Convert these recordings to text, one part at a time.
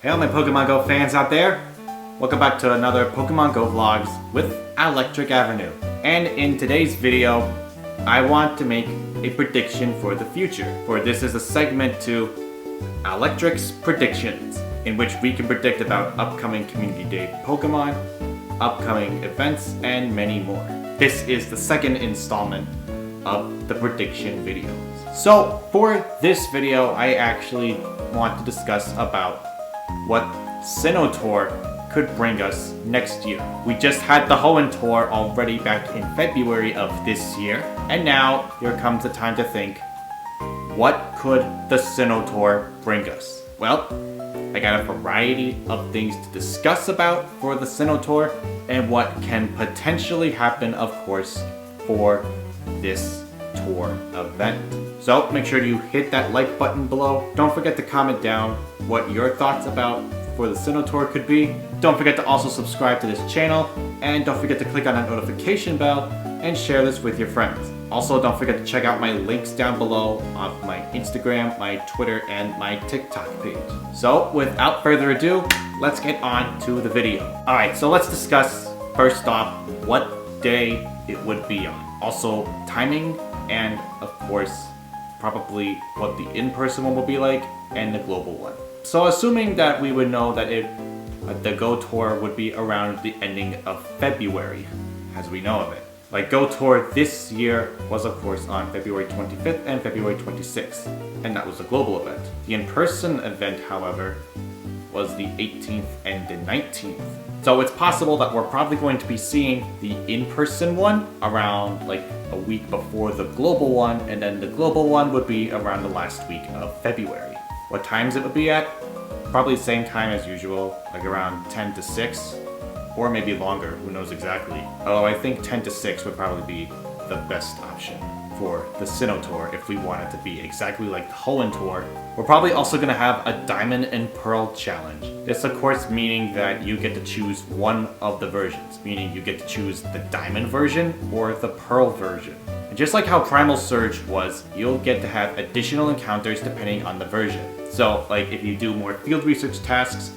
Hey all my Pokemon Go fans out there! Welcome back to another Pokemon Go Vlogs with Electric Avenue. And in today's video, I want to make a prediction for the future. For this is a segment to Electric's Predictions, in which we can predict about upcoming Community Day Pokemon, upcoming events, and many more. This is the second installment of the prediction videos. So for this video, I actually want to discuss about what Sinnoh Tour could bring us next year. We just had the Hoenn Tour already back in February of this year, and now here comes the time to think, what could the Sinnoh Tour bring us? Well, I got a variety of things to discuss about for the Sinnoh Tour and what can potentially happen, of course, for this tour event. So make sure you hit that like button below. Don't forget to comment down what your thoughts about for the Sinnoh Tour could be. Don't forget to also subscribe to this channel, and don't forget to click on that notification bell and share this with your friends. Also, don't forget to check out my links down below of my Instagram, my Twitter, and my TikTok page. So without further ado, let's get on to the video. Alright, so let's discuss first off what day it would be on. Also timing, and of course probably what the in-person one will be like and the global one. So assuming that we would know that the Go Tour would be around the ending of February, as we know of it. Like Go Tour this year was of course on February 25th and February 26th, and that was a global event. The in-person event, however, was the 18th and the 19th. So it's possible that we're probably going to be seeing the in-person one around like a week before the global one, and then the global one would be around the last week of February. What times it would be at? Probably the same time as usual, like around 10 to 6, or maybe longer, who knows exactly. Although I think 10 to 6 would probably be the best option for the Sinnoh Tour if we want it to be exactly like the Hoenn Tour. We're probably also going to have a Diamond and Pearl challenge. This of course meaning that you get to choose one of the versions, meaning you get to choose the Diamond version or the Pearl version. And just like how Primal Surge was, you'll get to have additional encounters depending on the version. So like if you do more field research tasks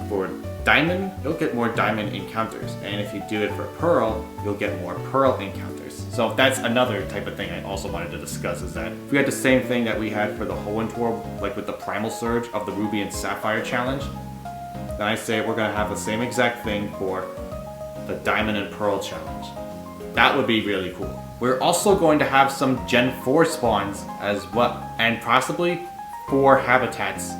for Diamond, you'll get more Diamond encounters, and if you do it for Pearl, you'll get more Pearl encounters. So that's another type of thing I also wanted to discuss, is that if we had the same thing that we had for the Hoenn Tour, like with the Primal Surge of the Ruby and Sapphire challenge, then I say we're going to have the same exact thing for the Diamond and Pearl challenge. That would be really cool. We're also going to have some Gen 4 spawns as well, and possibly 4 habitats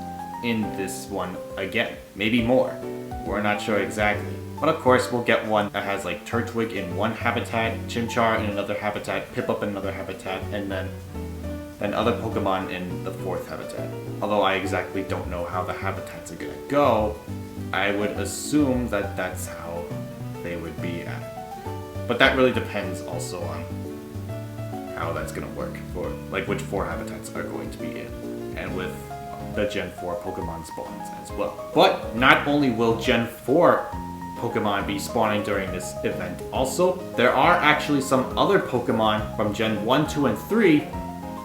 in this one again, maybe more. We're not sure exactly. But of course we'll get one that has like Turtwig in one habitat, Chimchar in another habitat, Piplup in another habitat, and then other Pokemon in the 4th habitat. Although I exactly don't know how the habitats are gonna go, I would assume that that's how they would be at. But that really depends also on how that's gonna work, for like which 4 habitats are going to be in, and with the Gen 4 Pokemon spawns as well. But not only will Gen 4 Pokemon be spawning during this event, also there are actually some other Pokemon from Gen 1, 2, and 3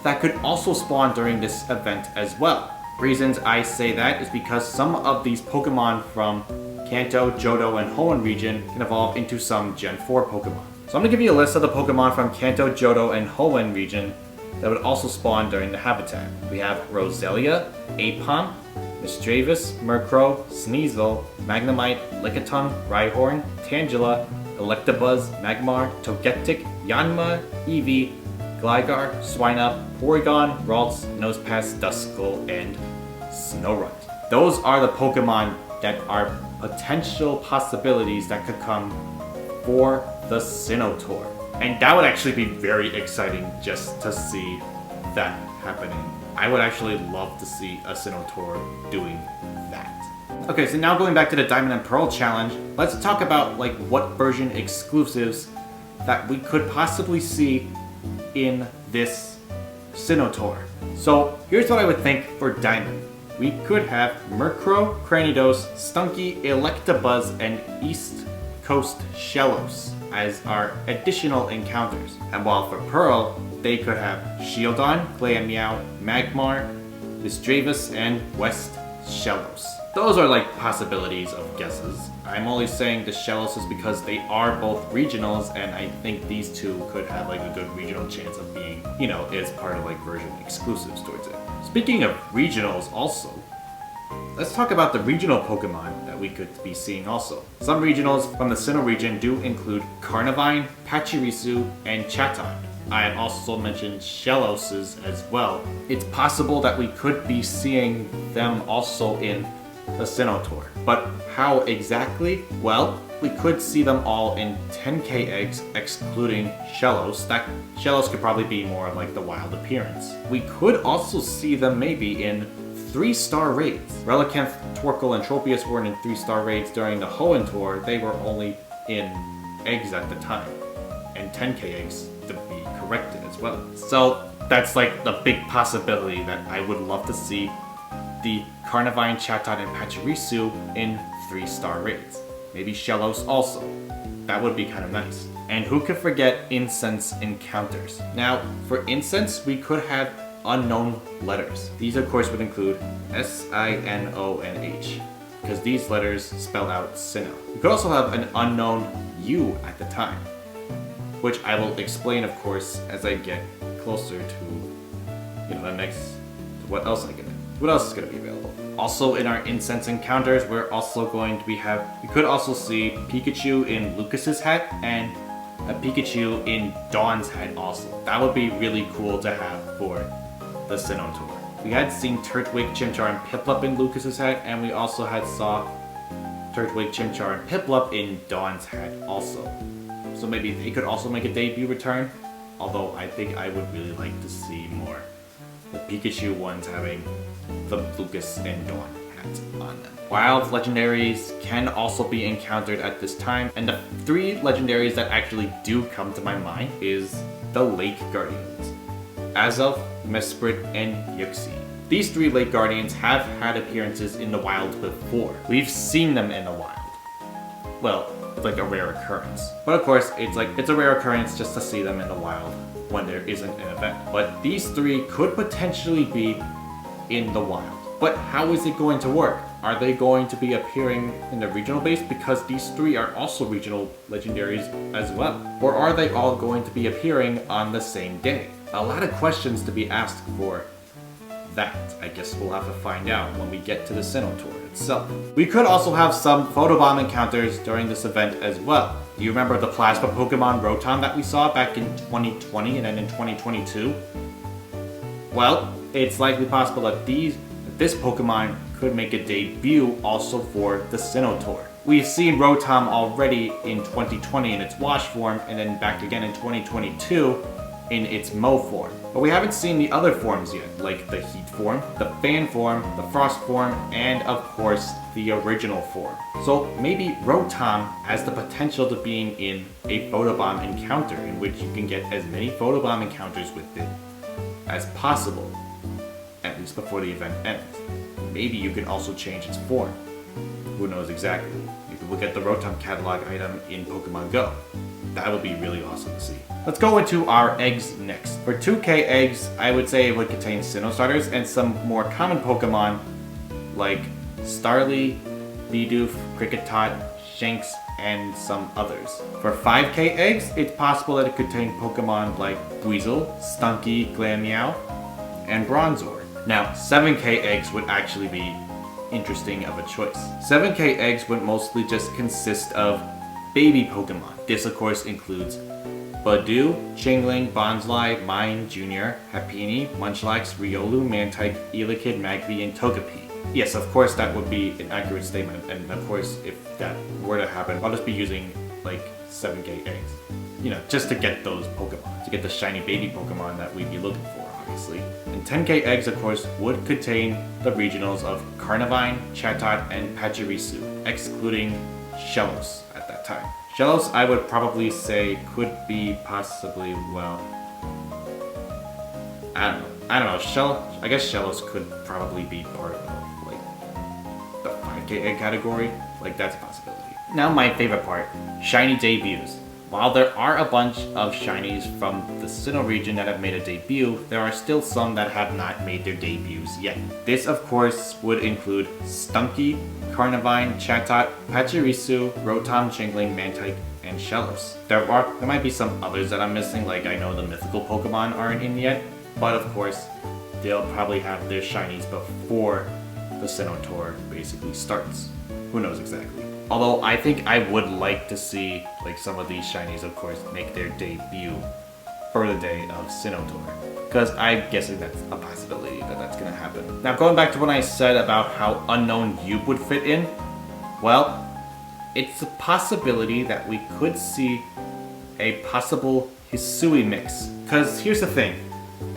that could also spawn during this event as well. Reasons I say that is because some of these Pokemon from Kanto, Johto, and Hoenn region can evolve into some Gen 4 Pokemon. So I'm going to give you a list of the Pokemon from Kanto, Johto, and Hoenn region that would also spawn during the habitat. We have Roselia, Aipom, Misdreavus, Murkrow, Sneasel, Magnemite, Lickitung, Rhyhorn, Tangela, Electabuzz, Magmar, Togetic, Yanma, Eevee, Gligar, Swinub, Porygon, Ralts, Nosepass, Duskull, and Snorunt. Those are the Pokemon that are potential possibilities that could come for the Sinnoh Tour. And that would actually be very exciting just to see that happening. I would actually love to see a Sinnoh Tour doing that. Okay, so now going back to the Diamond and Pearl challenge, let's talk about like what version exclusives that we could possibly see in this Sinnoh Tour. So here's what I would think for Diamond. We could have Murkrow, Cranidos, Stunky, Electabuzz, and East Coast Shellos as our additional encounters. And while for Pearl, they could have Shieldon, Glameow, Magmar, Misdreavus, and West Shellos. those are like possibilities of guesses. I'm only saying the Shellos because they are both regionals, and I think these two could have like a good regional chance of being, you know, as part of like version exclusives towards it. Speaking of regionals also, let's talk about the regional Pokemon that we could be seeing also. Some regionals from the Sinnoh region do include Carnivine, Pachirisu, and Chatot. I have also mentioned Shelloses as well. It's possible that we could be seeing them also in the Sinnoh Tour. But how exactly? Well, we could see them all in 10k eggs, excluding Shellos. That Shellos could probably be more of like the wild appearance. We could also see them maybe in 3-star raids. Relicanth, Torkoal, and Tropius were in 3-star raids during the Hoenn Tour. They were only in eggs at the time, and 10k eggs to be corrected as well. So that's like the big possibility that I would love to see the Carnivine, Chatot, and Pachirisu in 3-star raids. Maybe Shellos also. That would be kind of nice. And who could forget Incense Encounters? Now, for Incense, we could have unknown letters. These of course would include S-I-N-O and H, because these letters spell out Sinnoh. We could also have an unknown U at the time, which I will explain of course as I get closer to, you know, the next, what else is going to be available. Also in our Incense Encounters, we're also going to we could also see Pikachu in Lucas's hat and a Pikachu in Dawn's hat also. That would be really cool to have for the Sinnoh Tour. We had seen Turtwig, Chimchar, and Piplup in Lucas's hat, and we also saw Turtwig, Chimchar, and Piplup in Dawn's hat also. So maybe they could also make a debut return, although I think I would really like to see more the Pikachu ones having the Lucas and Dawn hats on them. Wild legendaries can also be encountered at this time, and the 3 legendaries that actually do come to my mind is the Lake Guardians: Azelf, Mesprit, and Yuxi. These 3 Lake Guardians have had appearances in the wild before. We've seen them in the wild. Well, it's like a rare occurrence. But of course, it's a rare occurrence just to see them in the wild when there isn't an event. But these 3 could potentially be in the wild. But how is it going to work? Are they going to be appearing in the regional base because these 3 are also regional legendaries as well? Or are they all going to be appearing on the same day? A lot of questions to be asked for that. I guess we'll have to find out when we get to the Sinnoh Tour itself. We could also have some Photobomb Encounters during this event as well. Do you remember the Plasma Pokemon Rotom that we saw back in 2020 and then in 2022? Well, it's likely possible that this Pokemon could make a debut also for the Sinnoh Tour. We've seen Rotom already in 2020 in its Wash form, and then back again in 2022 in its Mo form. But we haven't seen the other forms yet, like the Heat form, the Fan form, the Frost form, and of course, the original form. So maybe Rotom has the potential to being in a Photobomb encounter in which you can get as many Photobomb encounters with it as possible, at least before the event ends. Maybe you can also change its form. Who knows exactly? You can look at the Rotom catalog item in Pokemon Go. That would be really awesome to see. Let's go into our eggs next. For 2k eggs, I would say it would contain Sinnoh starters and some more common Pokemon like Starly, Bidoof, Kricketot, Shanks, and some others. For 5k eggs, it's possible that it could contain Pokemon like Weasel, Stunky, Glameow, and Bronzor. Now, 7k eggs would actually be interesting of a choice. 7k eggs would mostly just consist of baby Pokemon. This of course includes Badoo, Chingling, Bonsly, Mine, Jr., Happiny, Munchlax, Riolu, Mantike, Elekid, Magby, and Togepi. Yes, of course that would be an accurate statement, and of course if that were to happen, I'll just be using like 7k eggs. You know, just to get those Pokemon, to get the shiny baby Pokemon that we'd be looking for, obviously. And 10k eggs, of course, would contain the regionals of Carnivine, Chatot, and Pachirisu, excluding Shellos at that time. Shellos, I would probably say, could be possibly, well, I don't know. I guess Shellos could probably be part of, like, the 5k egg category. Like, that's a possibility. Now my favorite part, shiny debuts. While there are a bunch of shinies from the Sinnoh region that have made a debut, there are still some that have not made their debuts yet. This of course would include Stunky, Carnivine, Chatot, Pachirisu, Rotom, Jingling, Mantike, and Shellos. There might be some others that I'm missing, like I know the mythical Pokemon aren't in yet, but of course they'll probably have their shinies before the Sinnoh Tour basically starts. Who knows exactly. Although I think I would like to see like some of these shinies of course make their debut for the day of Sinnoh Tour, because I'm guessing that's a possibility that that's gonna happen. Now going back to what I said about how Unknown Youp would fit in, well, it's a possibility that we could see a possible Hisui mix. Because here's the thing,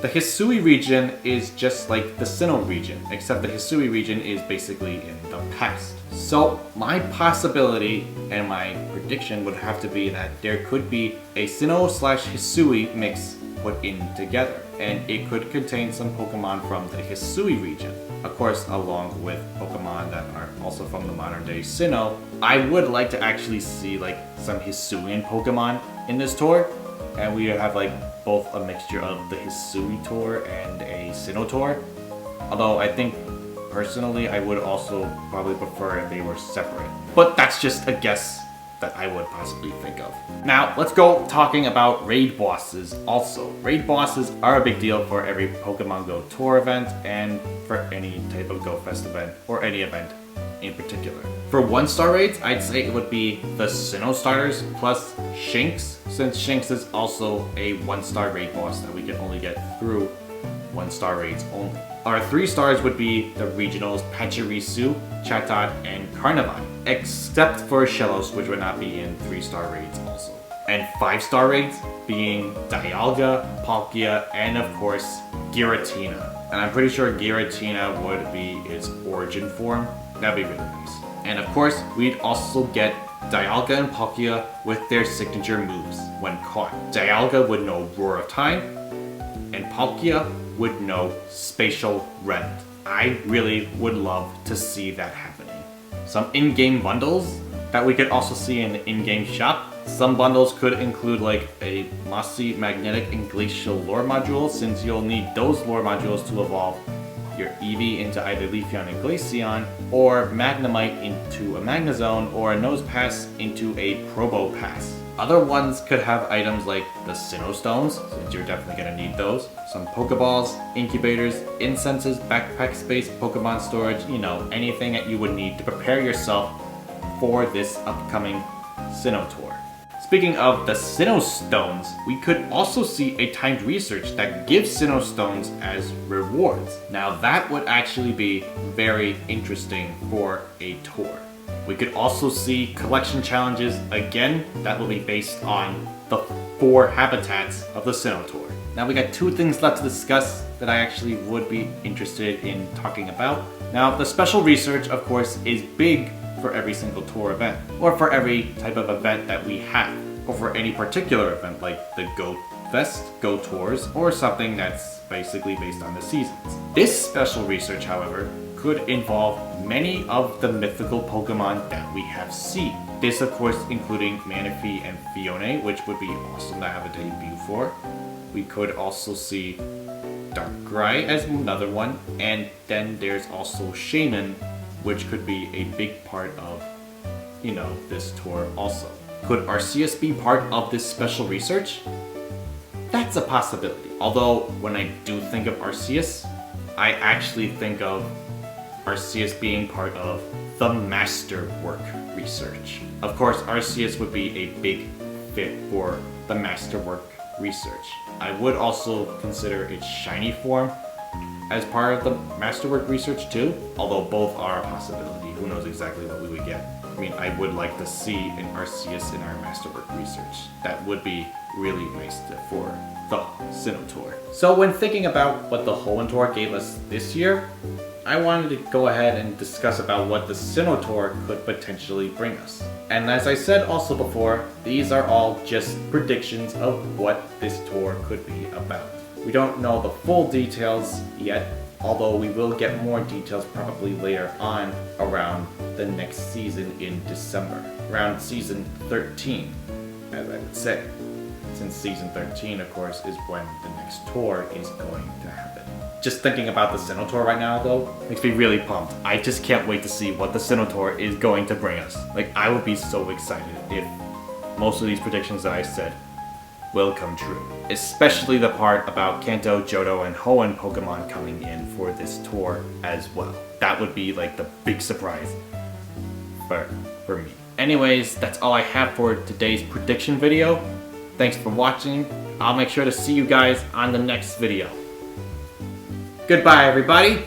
the Hisui region is just like the Sinnoh region, except the Hisui region is basically in the past. So my possibility and my prediction would have to be that there could be a Sinnoh/Hisui mix put in together, and it could contain some Pokemon from the Hisui region. Of course, along with Pokemon that are also from the modern day Sinnoh. I would like to actually see like some Hisuian Pokemon in this tour, and we would have like both a mixture of the Hisui Tour and a Sinnoh Tour. Although I think personally I would also probably prefer if they were separate. But that's just a guess that I would possibly think of. Now let's go talking about raid bosses also. Raid bosses are a big deal for every Pokemon Go Tour event and for any type of Go Fest event or any event in particular. For 1-star raids, I'd say it would be the Sinnoh starters plus Shinx, since Shinx is also a 1-star raid boss that we can only get through 1-star raids only. Our 3 stars would be the regionals Pachirisu, Chatot, and Carnivine, except for Shellos, which would not be in 3-star raids also. And 5-star raids being Dialga, Palkia, and of course Giratina. And I'm pretty sure Giratina would be its origin form. That'd be really nice. And of course, we'd also get Dialga and Palkia with their signature moves when caught. Dialga would know Roar of Time, and Palkia would know Spatial Rend. I really would love to see that happening. Some in-game bundles that we could also see in the in-game shop. Some bundles could include like a Mossy, Magnetic, and Glacial lore module, since you'll need those lore modules to evolve your Eevee into either Leafeon and Glaceon, or Magnemite into a Magnezone, or a Nosepass into a Probopass. Other ones could have items like the Sinnoh Stones, since you're definitely going to need those, some Pokeballs, Incubators, Incenses, Backpack Space, Pokemon Storage, you know, anything that you would need to prepare yourself for this upcoming Sinnoh Tour. Speaking of the Sinnoh Stones, we could also see a timed research that gives Sinnoh Stones as rewards. Now that would actually be very interesting for a tour. We could also see collection challenges again that will be based on the 4 habitats of the Sinnoh Tour. Now we got 2 things left to discuss that I actually would be interested in talking about. Now the special research of course is big for every single tour event, or for every type of event that we have, or for any particular event like the Go Fest, Go Tours, or something that's basically based on the seasons. This special research, however, could involve many of the mythical Pokemon that we have seen. This of course including Manaphy and Phione, which would be awesome to have a debut for. We could also see Darkrai as another one, and then there's also Shaman, which could be a big part of, you know, this tour also. Could Arceus be part of this special research? That's a possibility. Although, when I do think of Arceus, I actually think of Arceus being part of the Masterwork Research. Of course, Arceus would be a big fit for the Masterwork Research. I would also consider its shiny form as part of the Masterwork Research too, although both are a possibility. Who knows exactly what we would get. I mean, I would like to see an Arceus in our Masterwork Research. That would be really nice for the Sinnoh Tour. So when thinking about what the Hoenn Tour gave us this year, I wanted to go ahead and discuss about what the Sinnoh Tour could potentially bring us. And as I said also before, these are all just predictions of what this tour could be about. We don't know the full details yet, although we will get more details probably later on around the next season in December, around season 13. as I would say. Since season 13, of course, is when the next tour is going to happen. Just thinking about the Sinnoh Tour right now, though, makes me really pumped. I just can't wait to see what the Sinnoh Tour is going to bring us. Like, I would be so excited if most of these predictions that I said will come true. Especially the part about Kanto, Johto, and Hoenn Pokemon coming in for this tour as well. That would be like the big surprise for me. Anyways, that's all I have for today's prediction video. Thanks for watching. I'll make sure to see you guys on the next video. Goodbye, everybody.